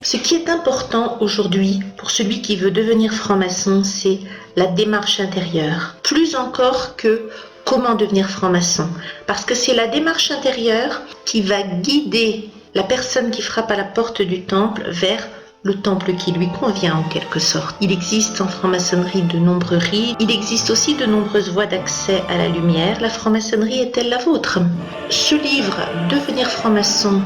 Ce qui est important aujourd'hui pour celui qui veut devenir franc-maçon, c'est la démarche intérieure. Plus encore que comment devenir franc-maçon. Parce que c'est la démarche intérieure qui va guider la personne qui frappe à la porte du temple vers le temple qui lui convient en quelque sorte. Il existe en franc-maçonnerie de nombreux rites, il existe aussi de nombreuses voies d'accès à la lumière. La franc-maçonnerie est-elle la vôtre? Ce livre, Devenir franc-maçon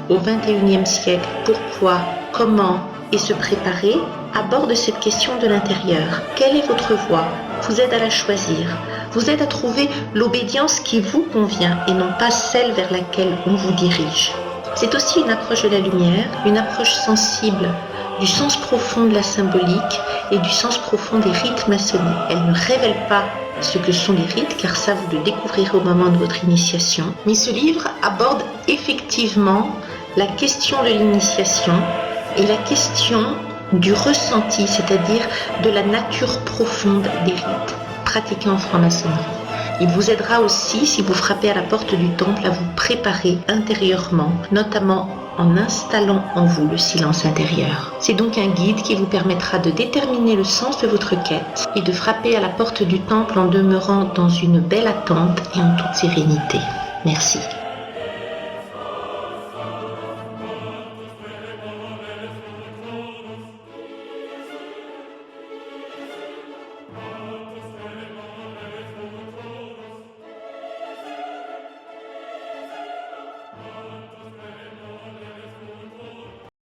au XXIe siècle, pourquoi, comment et se préparer, aborde cette question de l'intérieur. Quelle est votre voie? Vous aide à la choisir, vous aide à trouver l'obédience qui vous convient et non pas celle vers laquelle on vous dirige. C'est aussi une approche de la lumière, une approche sensible du sens profond de la symbolique et du sens profond des rites maçonniques. Elle ne révèle pas ce que sont les rites, car ça vous le découvrirez au moment de votre initiation. Mais ce livre aborde effectivement la question de l'initiation et la question du ressenti, c'est-à-dire de la nature profonde des rites pratiqués en franc-maçonnerie. Il vous aidera aussi, si vous frappez à la porte du temple, à vous préparer intérieurement, notamment en installant en vous le silence intérieur. C'est donc un guide qui vous permettra de déterminer le sens de votre quête et de frapper à la porte du temple en demeurant dans une belle attente et en toute sérénité. Merci.